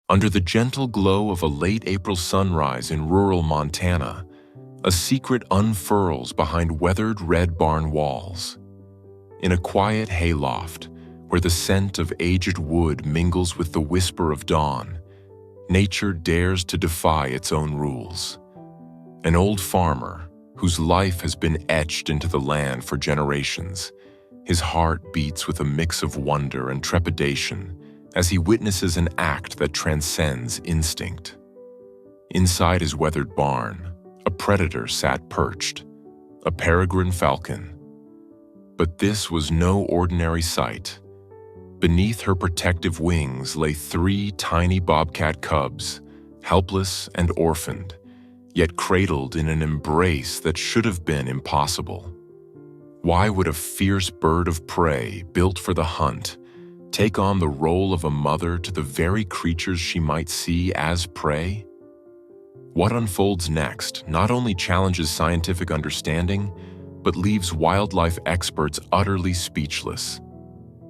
Under the gentle glow of a late April sunrise in rural Montana, a secret unfurls behind weathered red barn walls. In a quiet hayloft, where the scent of aged wood mingles with the whisper of dawn, nature dares to defy its own rules. An old farmer, whose life has been etched into the land for generations, his heart beats with a mix of wonder and trepidation as he witnesses an act that transcends instinct. Inside his weathered barn, a predator sat perched, a peregrine falcon. But this was no ordinary sight. Beneath her protective wings lay 3 tiny bobcat cubs, helpless and orphaned, yet cradled in an embrace that should have been impossible. Why would a fierce bird of prey, built for the hunt, take on the role of a mother to the very creatures she might see as prey? What unfolds next not only challenges scientific understanding, but leaves wildlife experts utterly speechless.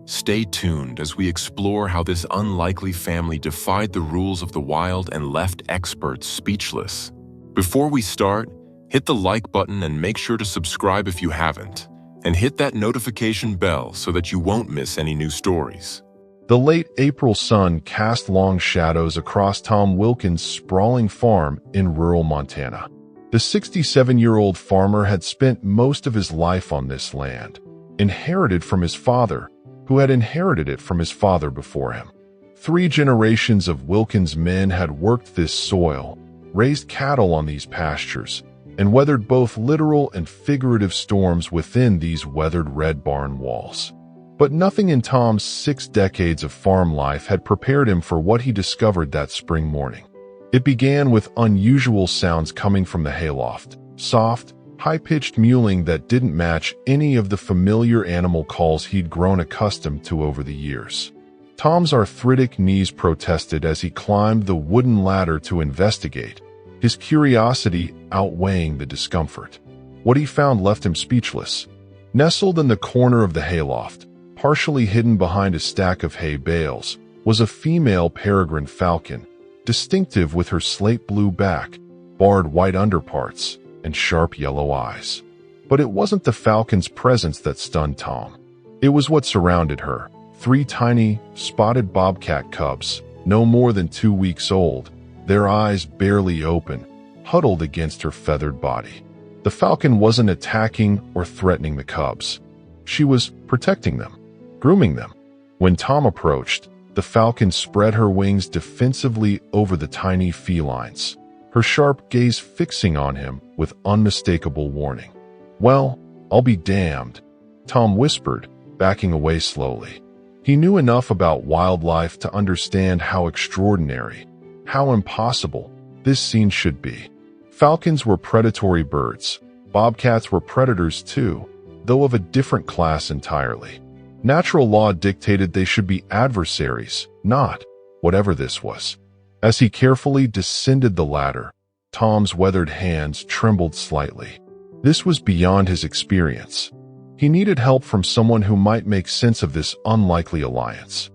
Stay tuned as we explore how this unlikely family defied the rules of the wild and left experts speechless. Before we start, hit the like button and make sure to subscribe if you haven't, and hit that notification bell so that you won't miss any new stories. The late April sun cast long shadows across Tom Wilkins' sprawling farm in rural Montana. The 67-year-old farmer had spent most of his life on this land, inherited from his father, who had inherited it from his father before him. 3 generations of Wilkins men had worked this soil, raised cattle on these pastures, and weathered both literal and figurative storms within these weathered red barn walls. But nothing in Tom's 6 decades of farm life had prepared him for what he discovered that spring morning. It began with unusual sounds coming from the hayloft, soft, high-pitched mewling that didn't match any of the familiar animal calls he'd grown accustomed to over the years. Tom's arthritic knees protested as he climbed the wooden ladder to investigate, his curiosity outweighing the discomfort. What he found left him speechless. Nestled in the corner of the hayloft, partially hidden behind a stack of hay bales, was a female peregrine falcon, distinctive with her slate blue back, barred white underparts, and sharp yellow eyes. But it wasn't the falcon's presence that stunned Tom. It was what surrounded her. 3 tiny, spotted bobcat cubs, no more than 2 weeks old, their eyes barely open, huddled against her feathered body. The falcon wasn't attacking or threatening the cubs. She was protecting them, grooming them. When Tom approached, the falcon spread her wings defensively over the tiny felines, her sharp gaze fixing on him with unmistakable warning. "Well, I'll be damned," Tom whispered, backing away slowly. He knew enough about wildlife to understand how extraordinary, how impossible, this scene should be. Falcons were predatory birds. Bobcats were predators too, though of a different class entirely. Natural law dictated they should be adversaries, not whatever this was. As he carefully descended the ladder, Tom's weathered hands trembled slightly. This was beyond his experience. He needed help from someone who might make sense of this unlikely alliance.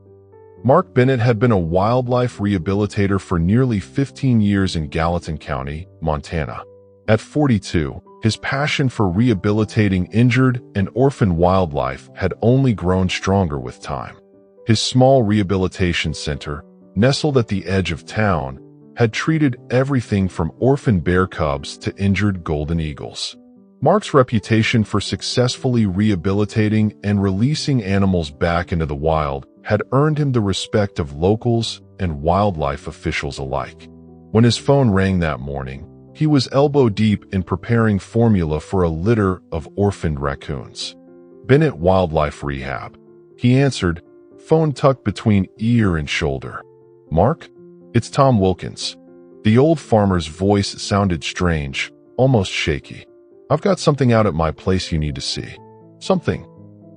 Mark Bennett had been a wildlife rehabilitator for nearly 15 years in Gallatin County, Montana. At 42, his passion for rehabilitating injured and orphaned wildlife had only grown stronger with time. His small rehabilitation center, nestled at the edge of town, had treated everything from orphaned bear cubs to injured golden eagles. Mark's reputation for successfully rehabilitating and releasing animals back into the wild had earned him the respect of locals and wildlife officials alike. When his phone rang that morning, he was elbow-deep in preparing formula for a litter of orphaned raccoons. "Bennett Wildlife Rehab." He answered, phone tucked between ear and shoulder. "Mark? It's Tom Wilkins." The old farmer's voice sounded strange, almost shaky. "I've got something out at my place you need to see." "Something?"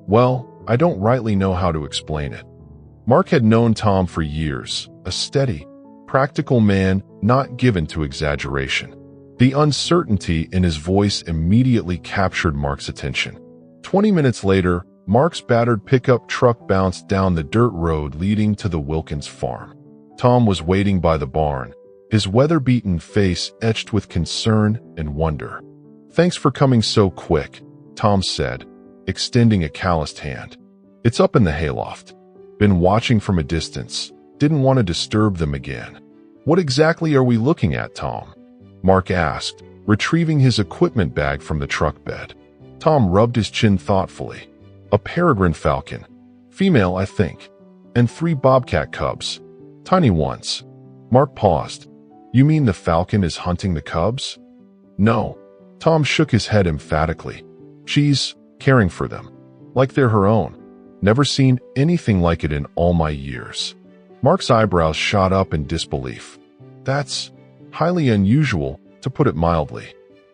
"Well, I don't rightly know how to explain it." Mark had known Tom for years, a steady, practical man not given to exaggeration. The uncertainty in his voice immediately captured Mark's attention. 20 minutes later, Mark's battered pickup truck bounced down the dirt road leading to the Wilkins farm. Tom was waiting by the barn, his weather-beaten face etched with concern and wonder. "Thanks for coming so quick," Tom said, extending a calloused hand. "It's up in the hayloft. Been watching from a distance. Didn't want to disturb them again." "What exactly are we looking at, Tom?" Mark asked, retrieving his equipment bag from the truck bed. Tom rubbed his chin thoughtfully. "A peregrine falcon. Female, I think. And 3 bobcat cubs. Tiny ones." Mark paused. "You mean the falcon is hunting the cubs?" "No." Tom shook his head emphatically. "She's caring for them. Like they're her own. Never seen anything like it in all my years." Mark's eyebrows shot up in disbelief. "That's highly unusual, to put it mildly.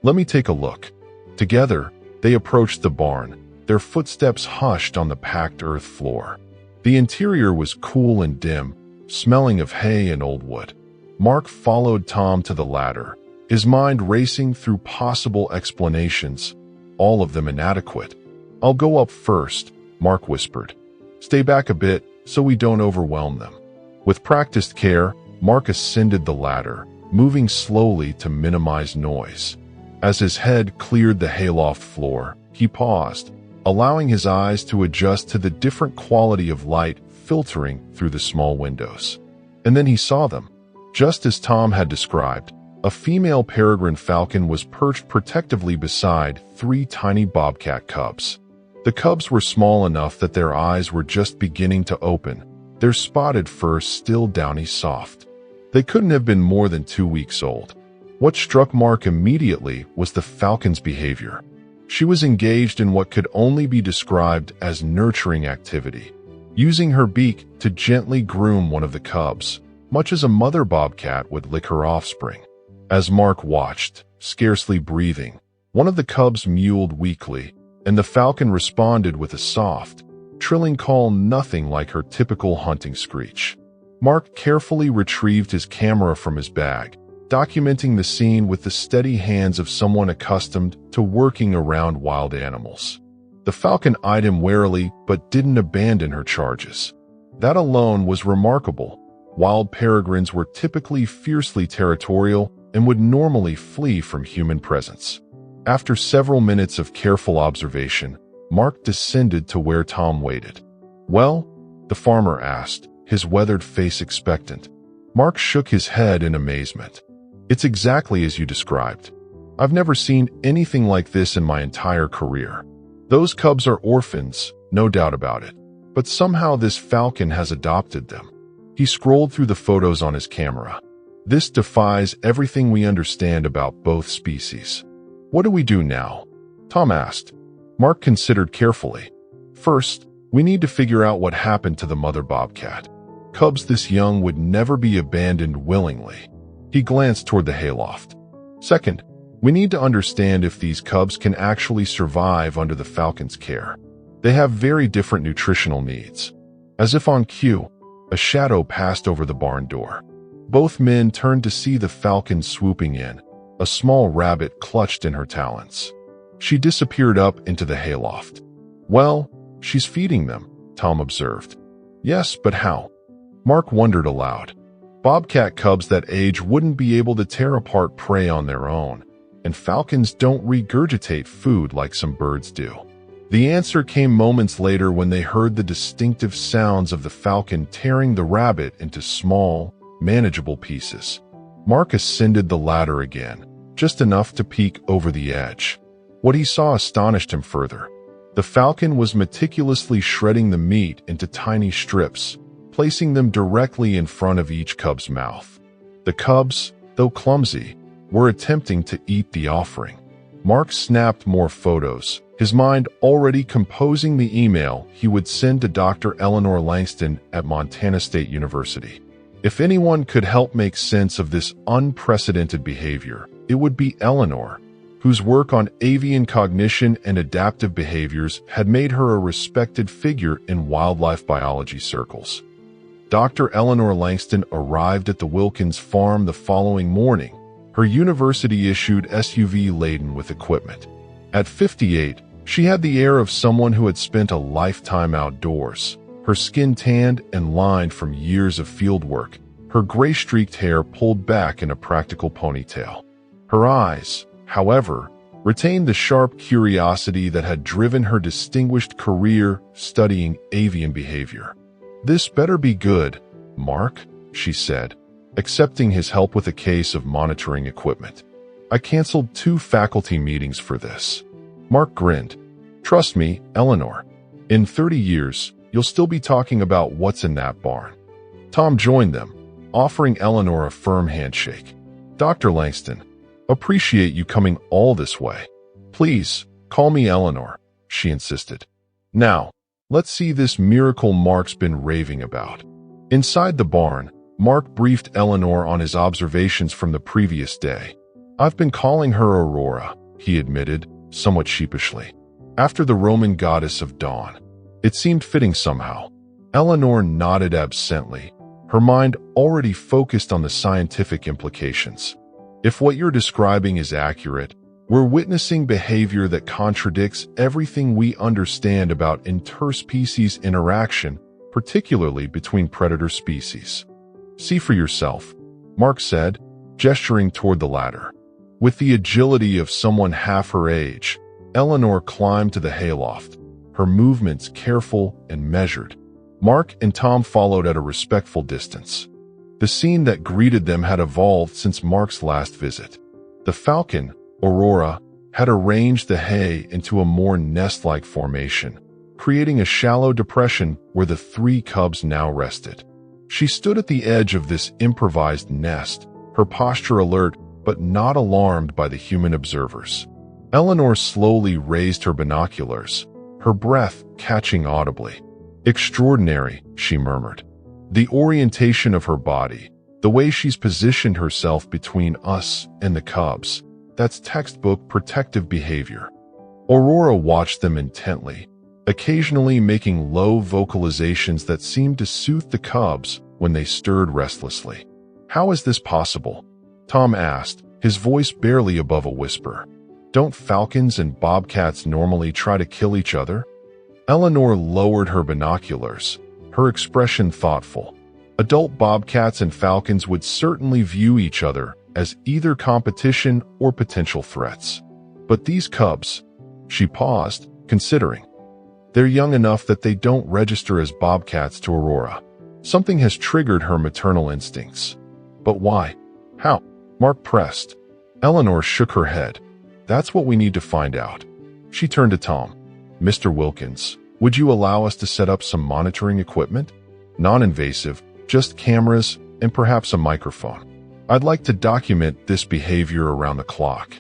Let me take a look." Together, they approached the barn, their footsteps hushed on the packed earth floor. The interior was cool and dim, smelling of hay and old wood. Mark followed Tom to the ladder, his mind racing through possible explanations, all of them inadequate. "I'll go up first," Mark whispered. "Stay back a bit so we don't overwhelm them." With practiced care, Mark ascended the ladder, moving slowly to minimize noise. As his head cleared the hayloft floor, he paused, allowing his eyes to adjust to the different quality of light filtering through the small windows. And then he saw them. Just as Tom had described, a female peregrine falcon was perched protectively beside 3 tiny bobcat cubs. The cubs were small enough that their eyes were just beginning to open, their spotted fur still downy soft. They couldn't have been more than 2 weeks old. What struck Mark immediately was the falcon's behavior. She was engaged in what could only be described as nurturing activity, using her beak to gently groom one of the cubs, much as a mother bobcat would lick her offspring. As Mark watched, scarcely breathing, one of the cubs mewed weakly, and the falcon responded with a soft, trilling call nothing like her typical hunting screech. Mark carefully retrieved his camera from his bag, documenting the scene with the steady hands of someone accustomed to working around wild animals. The falcon eyed him warily but didn't abandon her charges. That alone was remarkable. Wild peregrines were typically fiercely territorial and would normally flee from human presence. After several minutes of careful observation, Mark descended to where Tom waited. "Well?" the farmer asked, his weathered face expectant. Mark shook his head in amazement. "It's exactly as you described. I've never seen anything like this in my entire career. Those cubs are orphans, no doubt about it, but somehow this falcon has adopted them." He scrolled through the photos on his camera. "This defies everything we understand about both species." "What do we do now?" Tom asked. Mark considered carefully. "First, we need to figure out what happened to the mother bobcat. Cubs this young would never be abandoned willingly." He glanced toward the hayloft. "Second, we need to understand if these cubs can actually survive under the falcon's care. They have very different nutritional needs." As if on cue, a shadow passed over the barn door. Both men turned to see the falcon swooping in, a small rabbit clutched in her talons. She disappeared up into the hayloft. "Well, she's feeding them," Tom observed. "Yes, but how?" Mark wondered aloud. Bobcat cubs that age wouldn't be able to tear apart prey on their own, and falcons don't regurgitate food like some birds do. The answer came moments later when they heard the distinctive sounds of the falcon tearing the rabbit into small, manageable pieces. Mark ascended the ladder again, just enough to peek over the edge. What he saw astonished him further. The falcon was meticulously shredding the meat into tiny strips, placing them directly in front of each cub's mouth. The cubs, though clumsy, were attempting to eat the offering. Mark snapped more photos, his mind already composing the email he would send to Dr. Eleanor Langston at Montana State University. If anyone could help make sense of this unprecedented behavior, it would be Eleanor, whose work on avian cognition and adaptive behaviors had made her a respected figure in wildlife biology circles. Dr. Eleanor Langston arrived at the Wilkins farm the following morning, her university-issued SUV laden with equipment. At 58, she had the air of someone who had spent a lifetime outdoors, her skin tanned and lined from years of field work, her gray-streaked hair pulled back in a practical ponytail. Her eyes, however, retained the sharp curiosity that had driven her distinguished career studying avian behavior. "This better be good, Mark," she said, accepting his help with a case of monitoring equipment. "I canceled 2 faculty meetings for this." Mark grinned. "Trust me, Eleanor. In 30 years, you'll still be talking about what's in that barn." Tom joined them, offering Eleanor a firm handshake. "Dr. Langston, appreciate you coming all this way. Please, call me Eleanor," she insisted. "Now, let's see this miracle Mark's been raving about." Inside the barn, Mark briefed Eleanor on his observations from the previous day. "I've been calling her Aurora," he admitted, somewhat sheepishly, "after the Roman goddess of dawn. It seemed fitting somehow." Eleanor nodded absently, her mind already focused on the scientific implications. "If what you're describing is accurate, we're witnessing behavior that contradicts everything we understand about interspecies interaction, particularly between predator species." "See for yourself," Mark said, gesturing toward the ladder. With the agility of someone half her age, Eleanor climbed to the hayloft, her movements careful and measured. Mark and Tom followed at a respectful distance. The scene that greeted them had evolved since Mark's last visit. The Falcon, Aurora, had arranged the hay into a more nest-like formation, creating a shallow depression where the 3 cubs now rested. She stood at the edge of this improvised nest, her posture alert but not alarmed by the human observers. Eleanor slowly raised her binoculars, her breath catching audibly. "Extraordinary," she murmured. "The orientation of her body, the way she's positioned herself between us and the cubs, that's textbook protective behavior." Aurora watched them intently, occasionally making low vocalizations that seemed to soothe the cubs when they stirred restlessly. "How is this possible?" Tom asked, his voice barely above a whisper. "Don't falcons and bobcats normally try to kill each other?" Eleanor lowered her binoculars, her expression thoughtful. Adult bobcats and falcons would certainly view each other as either competition or potential threats. But these cubs, she paused, considering. They're young enough that they don't register as bobcats to Aurora. Something has triggered her maternal instincts. But why? How? Mark pressed. Eleanor shook her head. "That's what we need to find out." She turned to Tom. "Mr. Wilkins, would you allow us to set up some monitoring equipment? Non-invasive, just cameras and perhaps a microphone. I'd like to document this behavior around the clock."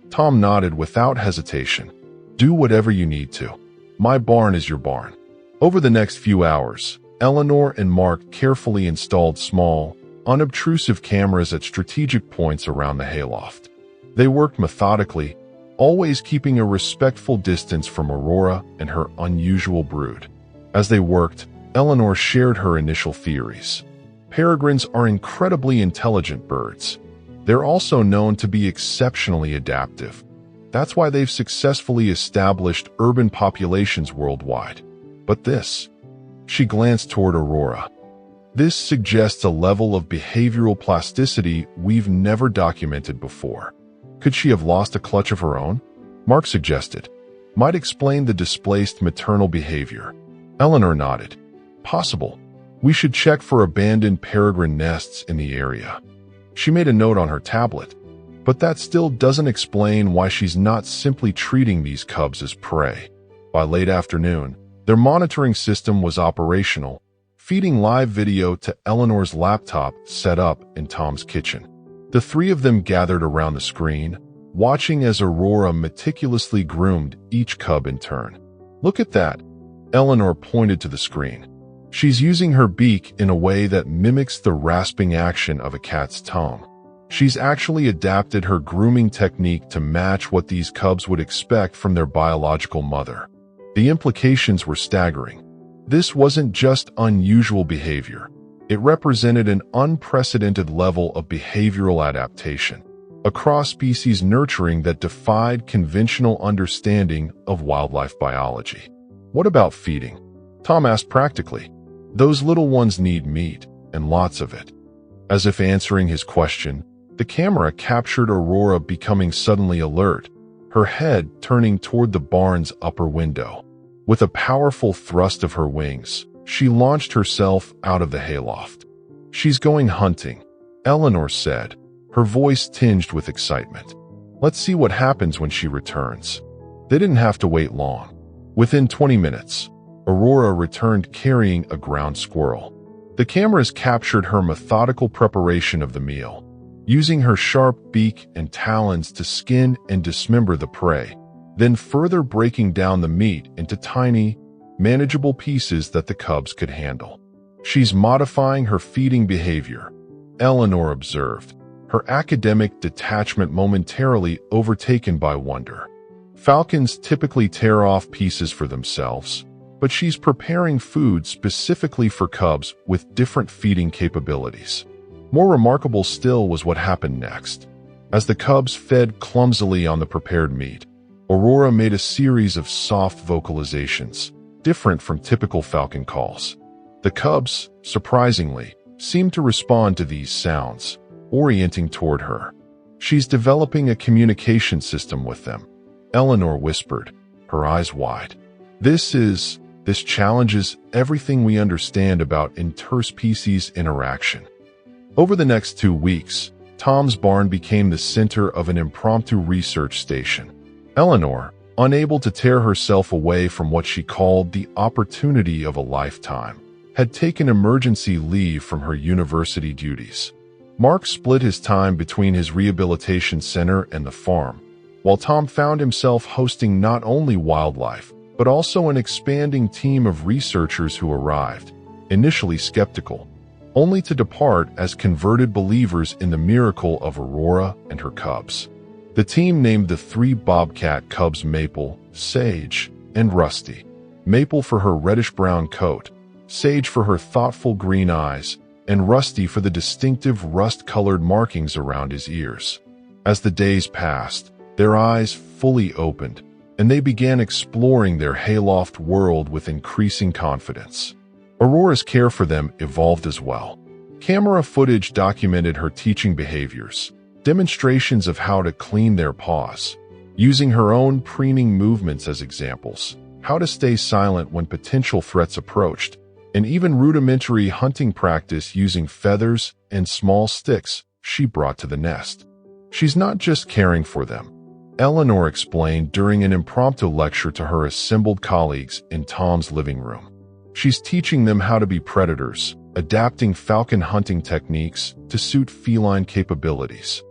Tom nodded without hesitation. "Do whatever you need to. My barn is your barn." Over the next few hours, Eleanor and Mark carefully installed small, unobtrusive cameras at strategic points around the hayloft. They worked methodically, always keeping a respectful distance from Aurora and her unusual brood. As they worked, Eleanor shared her initial theories. Peregrines are incredibly intelligent birds. They're also known to be exceptionally adaptive. That's why they've successfully established urban populations worldwide. But this, she glanced toward Aurora. This suggests a level of behavioral plasticity we've never documented before. Could she have lost a clutch of her own? Mark suggested. Might explain the displaced maternal behavior. Eleanor nodded. Possible. We should check for abandoned peregrine nests in the area. She made a note on her tablet. But that still doesn't explain why she's not simply treating these cubs as prey. By late afternoon, their monitoring system was operational, feeding live video to Eleanor's laptop set up in Tom's kitchen. The 3 of them gathered around the screen, watching as Aurora meticulously groomed each cub in turn. "Look at that," Eleanor pointed to the screen. "She's using her beak in a way that mimics the rasping action of a cat's tongue. She's actually adapted her grooming technique to match what these cubs would expect from their biological mother." The implications were staggering. This wasn't just unusual behavior. It represented an unprecedented level of behavioral adaptation, a cross-species nurturing that defied conventional understanding of wildlife biology. "What about feeding?" Tom asked practically. "Those little ones need meat, and lots of it." As if answering his question, the camera captured Aurora becoming suddenly alert, her head turning toward the barn's upper window. With a powerful thrust of her wings, she launched herself out of the hayloft. "She's going hunting," Eleanor said, her voice tinged with excitement. "Let's see what happens when she returns." They didn't have to wait long. Within 20 minutes, Aurora returned carrying a ground squirrel. The cameras captured her methodical preparation of the meal, using her sharp beak and talons to skin and dismember the prey, then further breaking down the meat into tiny, manageable pieces that the cubs could handle. "She's modifying her feeding behavior," Eleanor observed, her academic detachment momentarily overtaken by wonder. "Falcons typically tear off pieces for themselves, but she's preparing food specifically for cubs with different feeding capabilities." More remarkable still was what happened next. As the cubs fed clumsily on the prepared meat, Aurora made a series of soft vocalizations, different from typical falcon calls. The cubs, surprisingly, seemed to respond to these sounds, orienting toward her. "She's developing a communication system with them," Eleanor whispered, her eyes wide. This challenges everything we understand about interspecies interaction." Over the next 2 weeks, Tom's barn became the center of an impromptu research station. Eleanor, unable to tear herself away from what she called the opportunity of a lifetime, had taken emergency leave from her university duties. Mark split his time between his rehabilitation center and the farm, while Tom found himself hosting not only wildlife, but also an expanding team of researchers who arrived, initially skeptical, only to depart as converted believers in the miracle of Aurora and her cubs. The team named the 3 Bobcat cubs Maple, Sage, and Rusty. Maple for her reddish-brown coat, Sage for her thoughtful green eyes, and Rusty for the distinctive rust-colored markings around his ears. As the days passed, their eyes fully opened, and they began exploring their hayloft world with increasing confidence. Aurora's care for them evolved as well. Camera footage documented her teaching behaviors, demonstrations of how to clean their paws, using her own preening movements as examples, how to stay silent when potential threats approached, and even rudimentary hunting practice using feathers and small sticks she brought to the nest. "She's not just caring for them," Eleanor explained during an impromptu lecture to her assembled colleagues in Tom's living room. "She's teaching them how to be predators, adapting falcon hunting techniques to suit feline capabilities."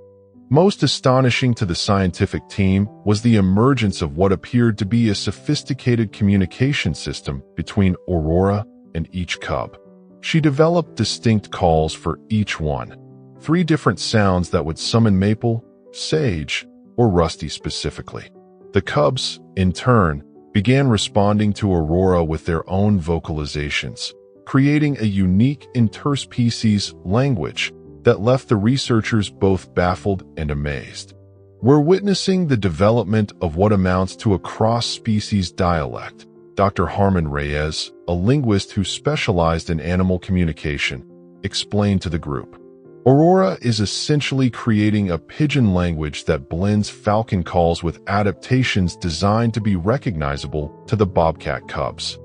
Most astonishing to the scientific team was the emergence of what appeared to be a sophisticated communication system between Aurora and each cub. She developed distinct calls for each one, 3 different sounds that would summon Maple, Sage, or Rusty specifically. The cubs, in turn, began responding to Aurora with their own vocalizations, creating a unique interspecies language that left the researchers both baffled and amazed. "We're witnessing the development of what amounts to a cross-species dialect," Dr. Harmon Reyes, a linguist who specialized in animal communication, explained to the group. Aurora is essentially creating a pidgin language that blends falcon calls with adaptations designed to be recognizable to the Bobcat cubs.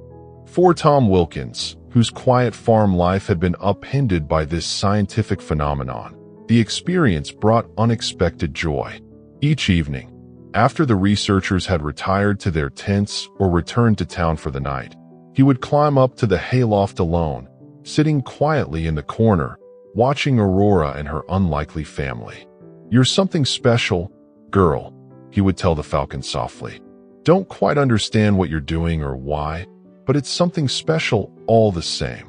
For Tom Wilkins, whose quiet farm life had been upended by this scientific phenomenon, the experience brought unexpected joy. Each evening, after the researchers had retired to their tents or returned to town for the night, he would climb up to the hayloft alone, sitting quietly in the corner, watching Aurora and her unlikely family. "You're something special, girl," he would tell the falcon softly. "Don't quite understand what you're doing or why, but it's something special all the same."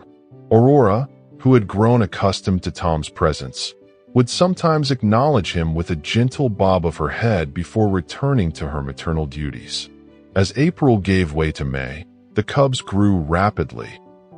Aurora, who had grown accustomed to Tom's presence, would sometimes acknowledge him with a gentle bob of her head before returning to her maternal duties. As April gave way to May, the cubs grew rapidly,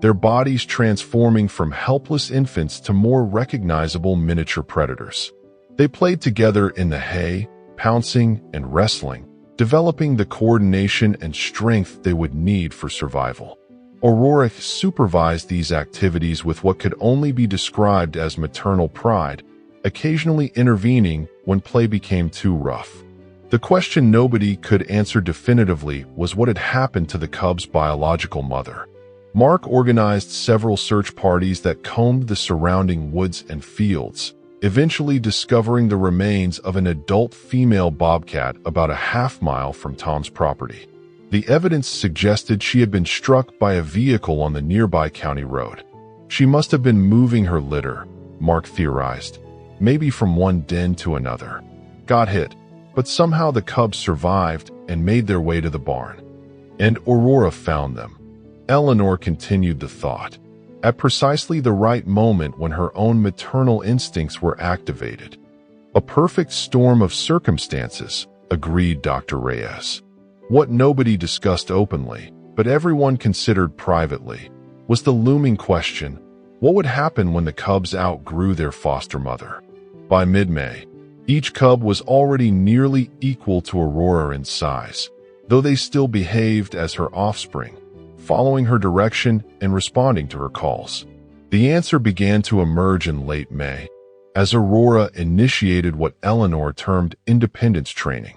their bodies transforming from helpless infants to more recognizable miniature predators. They played together in the hay, pouncing and wrestling, developing the coordination and strength they would need for survival. Aurora supervised these activities with what could only be described as maternal pride, occasionally intervening when play became too rough. The question nobody could answer definitively was what had happened to the cub's biological mother. Mark organized several search parties that combed the surrounding woods and fields, eventually discovering the remains of an adult female bobcat about a half-mile from Tom's property. The evidence suggested she had been struck by a vehicle on the nearby county road. She must have been moving her litter, Mark theorized, maybe from one den to another. Got hit, but somehow the cubs survived and made their way to the barn. And Aurora found them. Eleanor continued the thought. At precisely the right moment when her own maternal instincts were activated. A perfect storm of circumstances, agreed Dr. Reyes. What nobody discussed openly, but everyone considered privately, was the looming question, what would happen when the cubs outgrew their foster mother? By mid-May, each cub was already nearly equal to Aurora in size, though they still behaved as her offspring, following her direction and responding to her calls. The answer began to emerge in late May, as Aurora initiated what Eleanor termed independence training.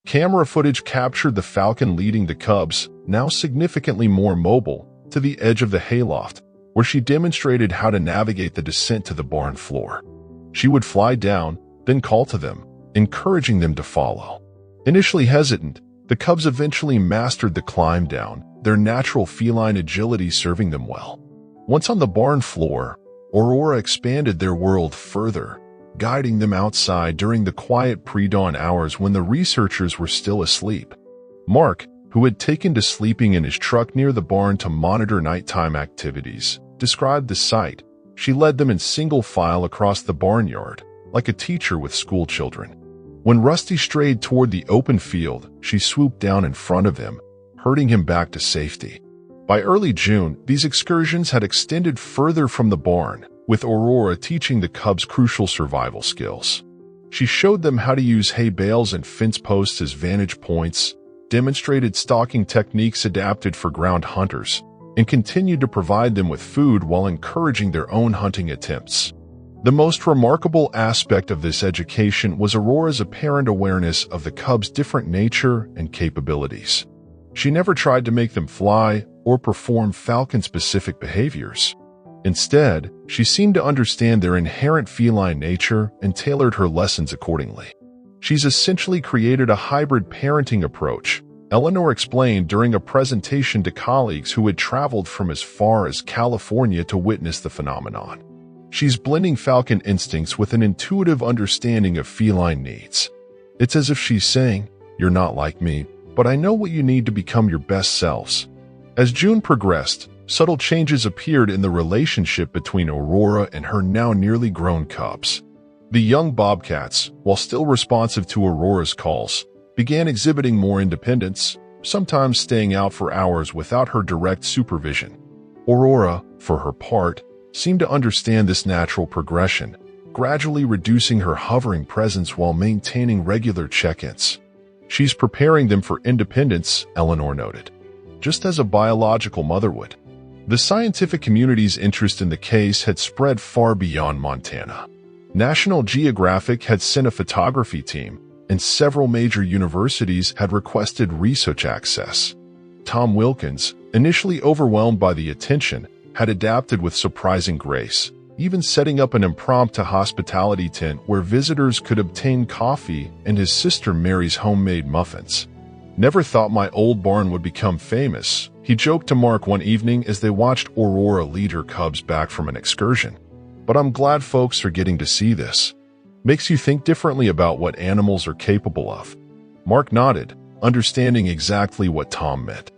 Camera footage captured the Falcon leading the cubs, now significantly more mobile, to the edge of the hayloft, where she demonstrated how to navigate the descent to the barn floor. She would fly down, then call to them, encouraging them to follow. Initially hesitant, the cubs eventually mastered the climb down, their natural feline agility serving them well. Once on the barn floor, Aurora expanded their world further, guiding them outside during the quiet pre-dawn hours when the researchers were still asleep. Mark, who had taken to sleeping in his truck near the barn to monitor nighttime activities, described the sight. She led them in single file across the barnyard, like a teacher with school children. When Rusty strayed toward the open field, she swooped down in front of him, herding him back to safety. By early June, these excursions had extended further from the barn, with Aurora teaching the cubs crucial survival skills. She showed them how to use hay bales and fence posts as vantage points, demonstrated stalking techniques adapted for ground hunters, and continued to provide them with food while encouraging their own hunting attempts. The most remarkable aspect of this education was Aurora's apparent awareness of the cubs' different nature and capabilities. She never tried to make them fly or perform Falcon-specific behaviors. Instead, she seemed to understand their inherent feline nature and tailored her lessons accordingly. She's essentially created a hybrid parenting approach, Eleanor explained during a presentation to colleagues who had traveled from as far as California to witness the phenomenon. She's blending Falcon instincts with an intuitive understanding of feline needs. It's as if she's saying, "You're not like me, but I know what you need to become your best selves." As June progressed, subtle changes appeared in the relationship between Aurora and her now nearly grown cubs. The young Bobcats, while still responsive to Aurora's calls, began exhibiting more independence, sometimes staying out for hours without her direct supervision. Aurora, for her part, seemed to understand this natural progression, gradually reducing her hovering presence while maintaining regular check-ins. She's preparing them for independence, Eleanor noted, just as a biological mother would. The scientific community's interest in the case had spread far beyond Montana. National Geographic had sent a photography team, and several major universities had requested research access. Tom Wilkins, initially overwhelmed by the attention, had adapted with surprising grace, even setting up an impromptu hospitality tent where visitors could obtain coffee and his sister Mary's homemade muffins. "Never thought my old barn would become famous," he joked to Mark one evening as they watched Aurora lead her cubs back from an excursion. "But I'm glad folks are getting to see this. Makes you think differently about what animals are capable of." Mark nodded, understanding exactly what Tom meant.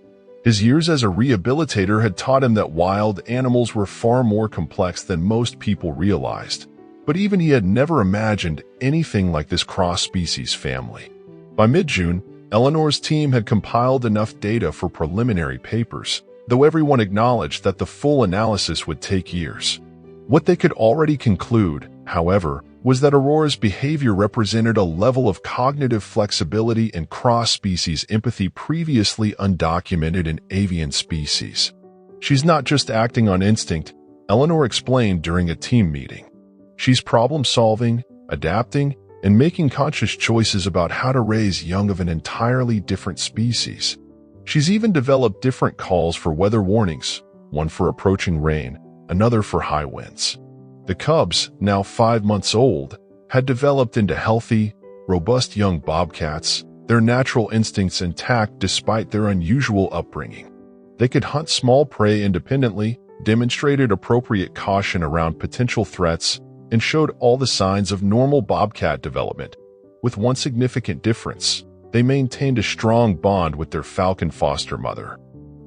His years as a rehabilitator had taught him that wild animals were far more complex than most people realized, but even he had never imagined anything like this cross-species family. By mid-June, Eleanor's team had compiled enough data for preliminary papers, though everyone acknowledged that the full analysis would take years. What they could already conclude, however, was that Aurora's behavior represented a level of cognitive flexibility and cross-species empathy previously undocumented in avian species. She's not just acting on instinct, Eleanor explained during a team meeting. She's problem-solving, adapting, and making conscious choices about how to raise young of an entirely different species. She's even developed different calls for weather warnings, one for approaching rain, another for high winds. The cubs, now 5 months old, had developed into healthy, robust young bobcats, their natural instincts intact despite their unusual upbringing. They could hunt small prey independently, demonstrated appropriate caution around potential threats, and showed all the signs of normal bobcat development. With one significant difference, they maintained a strong bond with their Falcon foster mother.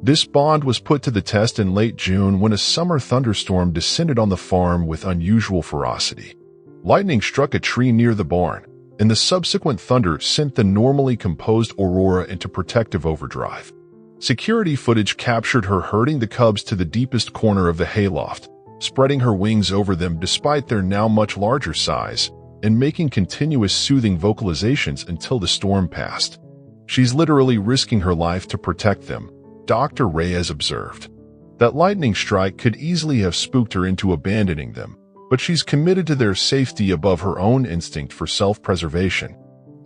This bond was put to the test in late June when a summer thunderstorm descended on the farm with unusual ferocity. Lightning struck a tree near the barn, and the subsequent thunder sent the normally composed Aurora into protective overdrive. Security footage captured her herding the cubs to the deepest corner of the hayloft, spreading her wings over them despite their now much larger size, and making continuous soothing vocalizations until the storm passed. She's literally risking her life to protect them, Dr. Reyes observed. That lightning strike could easily have spooked her into abandoning them, but she's committed to their safety above her own instinct for self-preservation.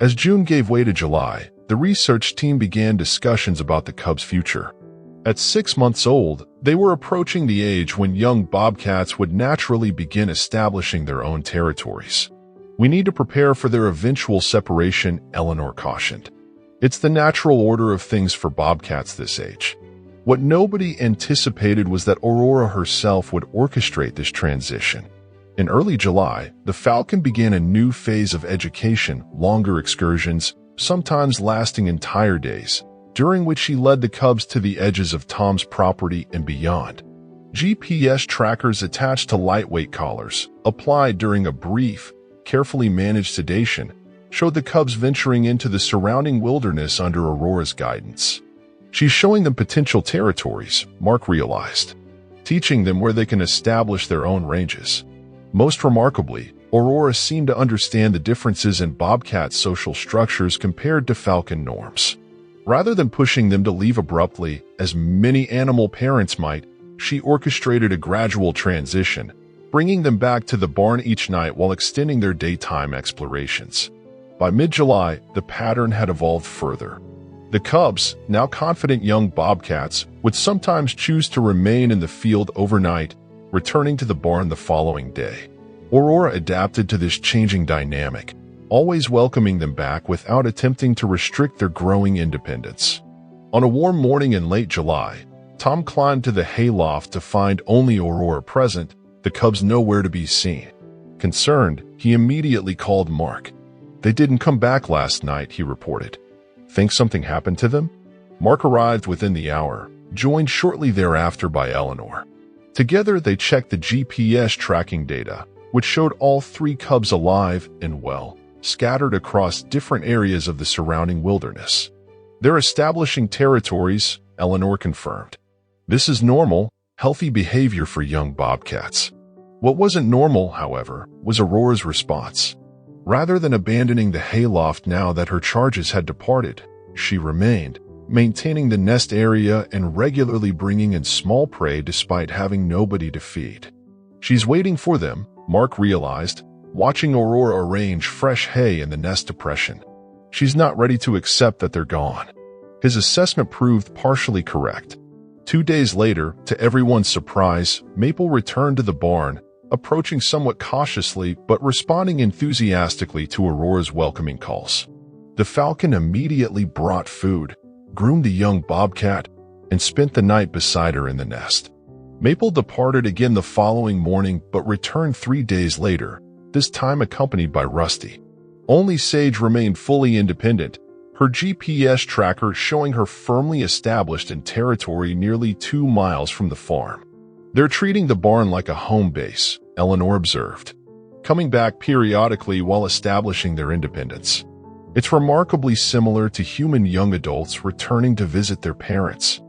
As June gave way to July, the research team began discussions about the cubs' future. At 6 months old, they were approaching the age when young bobcats would naturally begin establishing their own territories. We need to prepare for their eventual separation, Eleanor cautioned. It's the natural order of things for bobcats this age. What nobody anticipated was that Aurora herself would orchestrate this transition. In early July, the Falcon began a new phase of education, longer excursions, sometimes lasting entire days, during which she led the cubs to the edges of Tom's property and beyond. GPS trackers attached to lightweight collars, applied during a brief, carefully managed sedation, showed the cubs venturing into the surrounding wilderness under Aurora's guidance. She's showing them potential territories, Mark realized, teaching them where they can establish their own ranges. Most remarkably, Aurora seemed to understand the differences in bobcat social structures compared to Falcon norms. Rather than pushing them to leave abruptly, as many animal parents might, she orchestrated a gradual transition, bringing them back to the barn each night while extending their daytime explorations. By mid-July, the pattern had evolved further. The cubs, now confident young bobcats, would sometimes choose to remain in the field overnight, returning to the barn the following day. Aurora adapted to this changing dynamic, always welcoming them back without attempting to restrict their growing independence. On a warm morning in late July, Tom climbed to the hayloft to find only Aurora present, the cubs nowhere to be seen. Concerned, he immediately called Mark. "They didn't come back last night," he reported. "Think something happened to them?" Mark arrived within the hour, joined shortly thereafter by Eleanor. Together, they checked the GPS tracking data, which showed all 3 cubs alive and well, scattered across different areas of the surrounding wilderness. "They're establishing territories," Eleanor confirmed. "This is normal, healthy behavior for young bobcats." What wasn't normal, however, was Aurora's response. Rather than abandoning the hayloft now that her charges had departed, she remained, maintaining the nest area and regularly bringing in small prey despite having nobody to feed. She's waiting for them, Mark realized, watching Aurora arrange fresh hay in the nest depression. She's not ready to accept that they're gone. His assessment proved partially correct. 2 days later, to everyone's surprise, Maple returned to the barn, approaching somewhat cautiously but responding enthusiastically to Aurora's welcoming calls. The Falcon immediately brought food, groomed the young bobcat, and spent the night beside her in the nest. Maple departed again the following morning but returned 3 days later, this time accompanied by Rusty. Only Sage remained fully independent, her GPS tracker showing her firmly established in territory nearly 2 miles from the farm. "They're treating the barn like a home base," Eleanor observed, coming back periodically while establishing their independence. It's remarkably similar to human young adults returning to visit their parents.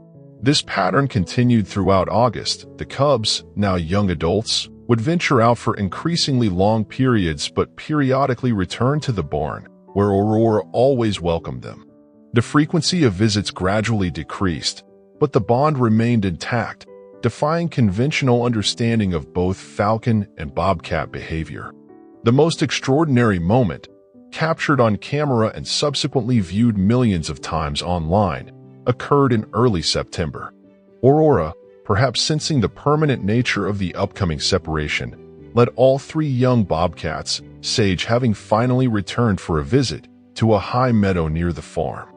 This pattern continued throughout August. The cubs, now young adults, would venture out for increasingly long periods but periodically return to the barn, where Aurora always welcomed them. The frequency of visits gradually decreased, but the bond remained intact, defying conventional understanding of both falcon and bobcat behavior. The most extraordinary moment, captured on camera and subsequently viewed millions of times online, occurred in early September. Aurora, perhaps sensing the permanent nature of the upcoming separation, led all three young bobcats, Sage having finally returned for a visit, to a high meadow near the farm.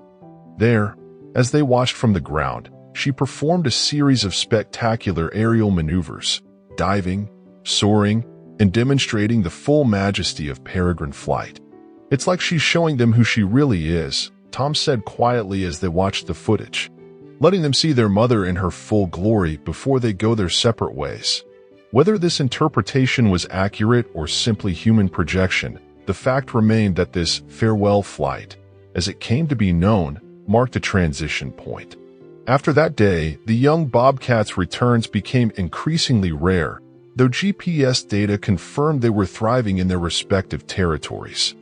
There, as they watched from the ground, she performed a series of spectacular aerial maneuvers, diving, soaring, and demonstrating the full majesty of peregrine flight. "It's like she's showing them who she really is," Tom said quietly as they watched the footage, letting them see their mother in her full glory before they go their separate ways. Whether this interpretation was accurate or simply human projection, the fact remained that this farewell flight, as it came to be known, marked a transition point. After that day, the young bobcats' returns became increasingly rare, though GPS data confirmed they were thriving in their respective territories.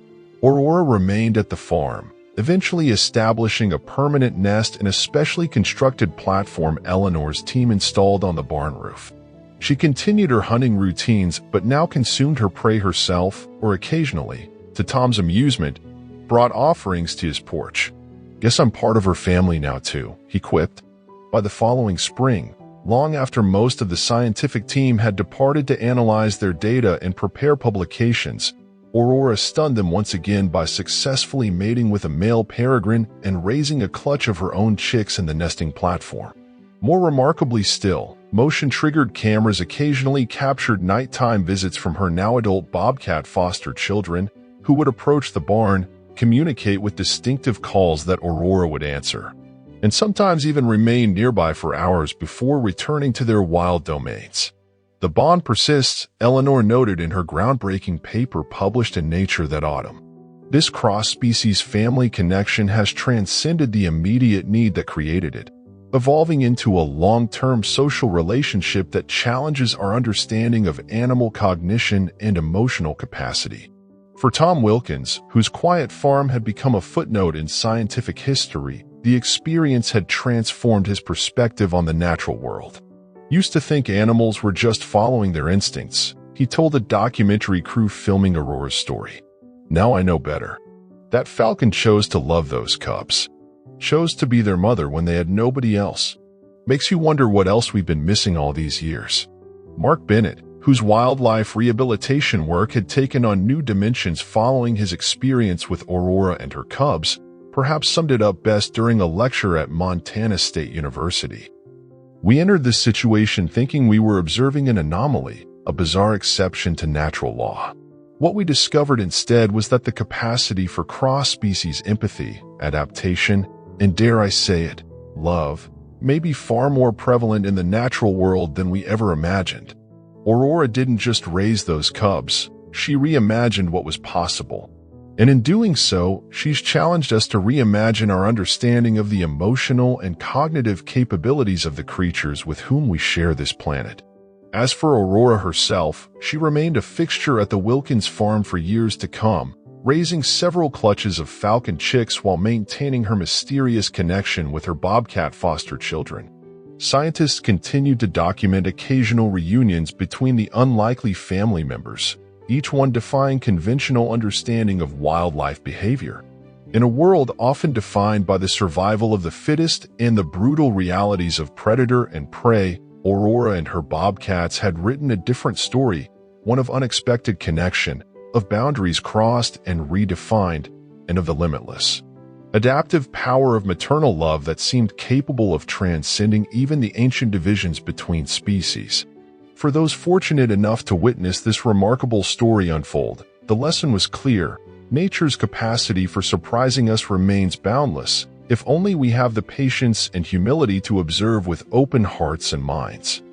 Aurora remained at the farm, eventually establishing a permanent nest in a specially constructed platform Eleanor's team installed on the barn roof. She continued her hunting routines but now consumed her prey herself or occasionally, to Tom's amusement, brought offerings to his porch. "Guess I'm part of her family now too," he quipped. By the following spring, long after most of the scientific team had departed to analyze their data and prepare publications, Aurora stunned them once again by successfully mating with a male peregrine and raising a clutch of her own chicks in the nesting platform. More remarkably still, motion-triggered cameras occasionally captured nighttime visits from her now-adult bobcat foster children, who would approach the barn, communicate with distinctive calls that Aurora would answer, and sometimes even remain nearby for hours before returning to their wild domains. "The bond persists," Eleanor noted in her groundbreaking paper published in Nature that autumn. "This cross-species family connection has transcended the immediate need that created it, evolving into a long-term social relationship that challenges our understanding of animal cognition and emotional capacity." For Tom Wilkins, whose quiet farm had become a footnote in scientific history, the experience had transformed his perspective on the natural world. "Used to think animals were just following their instincts," he told a documentary crew filming Aurora's story. "Now I know better. That falcon chose to love those cubs. Chose to be their mother when they had nobody else. Makes you wonder what else we've been missing all these years." Mark Bennett, whose wildlife rehabilitation work had taken on new dimensions following his experience with Aurora and her cubs, perhaps summed it up best during a lecture at Montana State University. "We entered this situation thinking we were observing an anomaly, a bizarre exception to natural law. What we discovered instead was that the capacity for cross-species empathy, adaptation, and dare I say it, love, may be far more prevalent in the natural world than we ever imagined. Aurora didn't just raise those cubs, she reimagined what was possible. And in doing so, she's challenged us to reimagine our understanding of the emotional and cognitive capabilities of the creatures with whom we share this planet." As for Aurora herself, she remained a fixture at the Wilkins farm for years to come, raising several clutches of falcon chicks while maintaining her mysterious connection with her bobcat foster children. Scientists continued to document occasional reunions between the unlikely family members, each one defying conventional understanding of wildlife behavior. In a world often defined by the survival of the fittest and the brutal realities of predator and prey, Aurora and her bobcats had written a different story, one of unexpected connection, of boundaries crossed and redefined, and of the limitless, adaptive power of maternal love that seemed capable of transcending even the ancient divisions between species. For those fortunate enough to witness this remarkable story unfold, the lesson was clear: nature's capacity for surprising us remains boundless, if only we have the patience and humility to observe with open hearts and minds.